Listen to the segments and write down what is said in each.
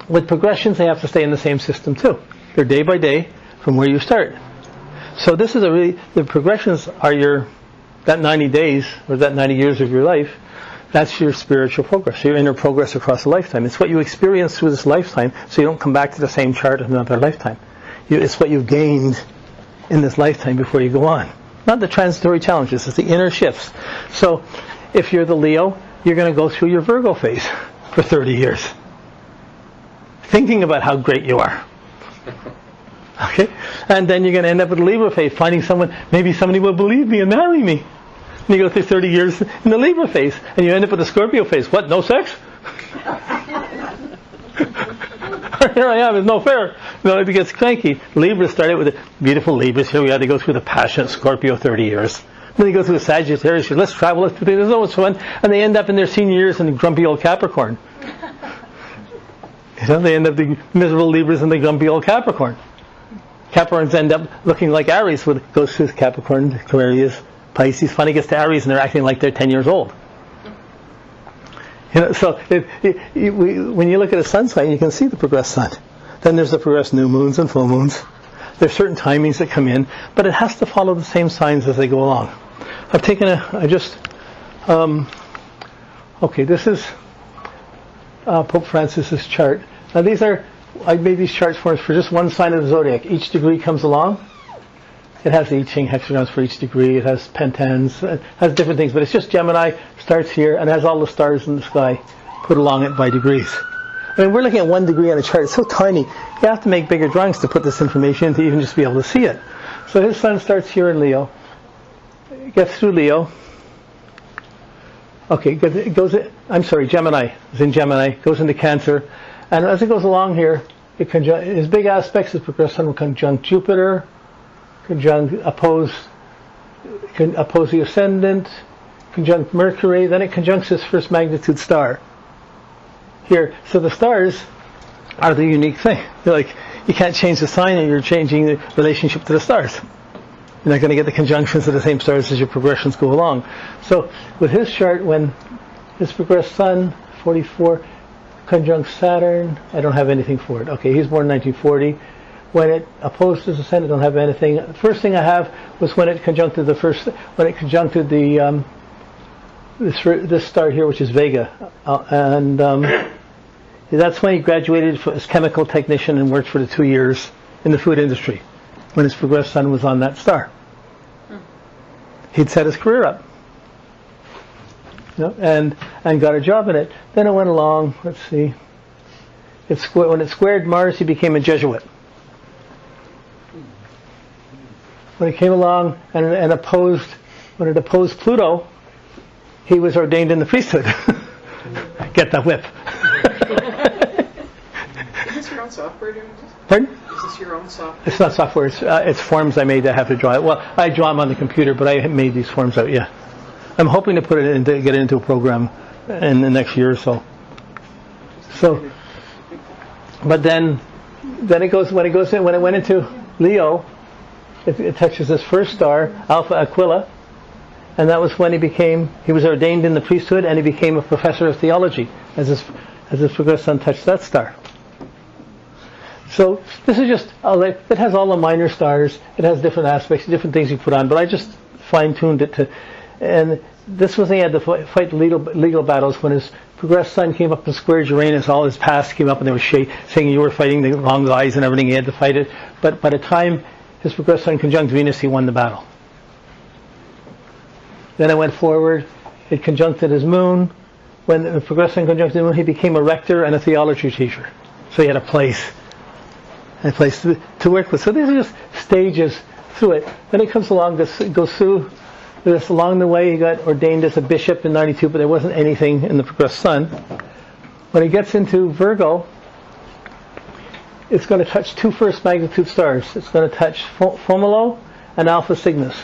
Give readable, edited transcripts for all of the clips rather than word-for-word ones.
With progressions, they have to stay in the same system too. They're day by day from where you start. So this is the progressions are that 90 days, or that 90 years of your life, that's your spiritual progress, your inner progress across a lifetime. It's what you experience through this lifetime, so you don't come back to the same chart in another lifetime. It's what you've gained in this lifetime before you go on. Not the transitory challenges, it's the inner shifts. So, if you're the Leo, you're going to go through your Virgo phase for 30 years. Thinking about how great you are. Okay? And then you're going to end up with the Libra phase, finding someone, maybe somebody will believe me and marry me. And you go through 30 years in the Libra phase, and you end up with the Scorpio phase. What, no sex? Here I am, it's no fair. No, it gets cranky. Libra started with the beautiful Libras. Here we are, they go through the passionate Scorpio 30 years. Then they go through the Sagittarius, let's travel, let's do things, it's always fun. And they end up in their senior years in grumpy old Capricorn. They end up the miserable Libras and the grumpy old Capricorn. Capricorns end up looking like Aries, goes through Capricorn, Aquarius, Pisces. Finally gets to Aries and they're acting like they're 10 years old. So when you look at a sun sign, you can see the progressed sun. Then there's the progressed new moons and full moons. There's certain timings that come in, but it has to follow the same signs as they go along. I've taken okay, this is Pope Francis's chart. Now I made these charts for just one sign of the zodiac. Each degree comes along. It has the I Ching hexagons for each degree. It has pentans. It has different things, but it's just Gemini starts here and has all the stars in the sky put along it by degrees. I mean, we're looking at 1 degree on a chart. It's so tiny. You have to make bigger drawings to put this information in to even just be able to see it. So his sun starts here in Leo. It gets through Leo. Okay, it goes. I'm sorry, Gemini. It's in Gemini. Goes into Cancer, and as it goes along here, his big aspects is progressed sun will conjunct Jupiter, oppose the ascendant, conjunct Mercury. Then it conjuncts his first magnitude star. Here, so the stars are the unique thing. They're like, you can't change the sign, and you're changing the relationship to the stars. You're not going to get the conjunctions of the same stars as your progressions go along. So with his chart, when his progressed sun, 44, conjunct Saturn, I don't have anything for it. Okay, he's born 1940. When it opposed his ascendant, I don't have anything. The first thing I have was when it conjuncted this star here, which is Vega, that's when he graduated as chemical technician and worked for the 2 years in the food industry, when his progressed sun was on that star. He'd set his career up, and got a job in it. Then it went along, let's see, when it squared Mars, he became a Jesuit. When it came along and opposed Pluto, he was ordained in the priesthood. Get the whip. Is this your own software doing this? Pardon? Is this your own software? It's not software. It's forms I made that have to draw it. Well, I draw them on the computer, but I made these forms out. Yeah, I'm hoping to get it into a program in the next year or so. So, but then when it went into Leo, it touches this first star, Alpha Aquila. And that was when he was ordained in the priesthood, and he became a professor of theology as his progressed sun touched that star. So this is just, it has all the minor stars, it has different aspects, different things you put on, but I just fine-tuned it and this was when he had to fight legal battles. When his progressed sun came up and squared Uranus, all his past came up and they were saying you were fighting the wrong guys and everything, he had to fight it. But by the time his progressed sun conjunct Venus, he won the battle. Then I went forward, it conjuncted his moon. When the progressed sun conjuncted the moon, he became a rector and a theology teacher. So he had a place to work with. So these are just stages through it. Then it comes along, goes through this along the way. He got ordained as a bishop in 92, but there wasn't anything in the progressed sun. When he gets into Virgo, it's going to touch 2 first magnitude stars. It's going to touch Fomolo and Alpha Cygnus.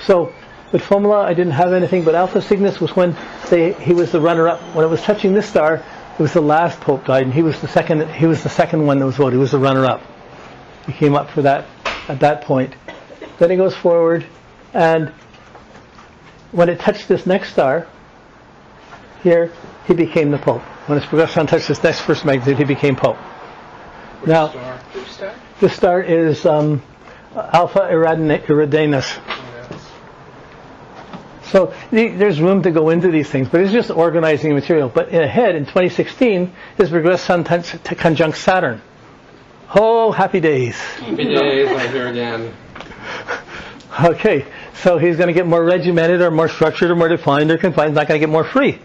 So with Fomula, I didn't have anything, but Alpha Cygnus was when he was the runner-up. When it was touching this star, it was the last pope died, and he was the second one that was voted. He was the runner-up. He came up for that at that point. Then he goes forward, and when it touched this next star, here, he became the pope. When his progressed sun touched this next first magnitude, he became pope. Now, Which star? the star is Alpha Eridanus. So there's room to go into these things, but it's just organizing the material. But ahead, in 2016, his progressed sun conjunct Saturn. Oh, happy days. Happy days, I'm here again. Okay, so he's going to get more regimented or more structured or more defined or confined. He's not going to get more free.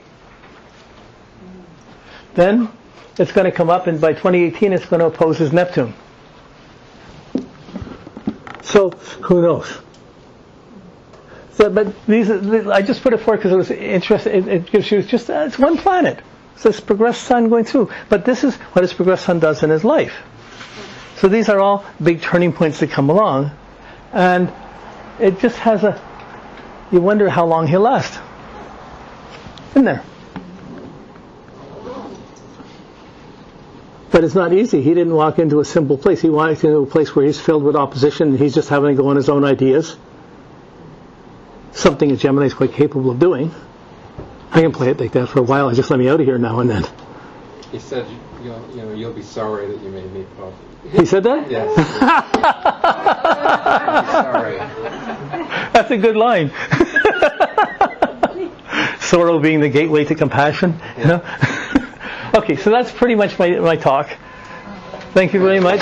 Then it's going to come up, and by 2018 it's going to oppose his Neptune. So who knows? So, but I just put it forward because it was interesting. It gives you just it's one planet. It's this progressed sun going through. But this is what his progressed sun does in his life. So these are all big turning points that come along, and it just has you wonder how long he'll last. In there. But it's not easy. He didn't walk into a simple place. He walked into a place where he's filled with opposition and he's just having to go on his own ideas. Something that Gemini is quite capable of doing. I can play it like that for a while. Just let me out of here now and then. He said, you'll be sorry that you made me Pope. He said that? Yes. Sorry. That's a good line. Sorrow being the gateway to compassion. You know? Okay, so that's pretty much my talk. Thank you very much.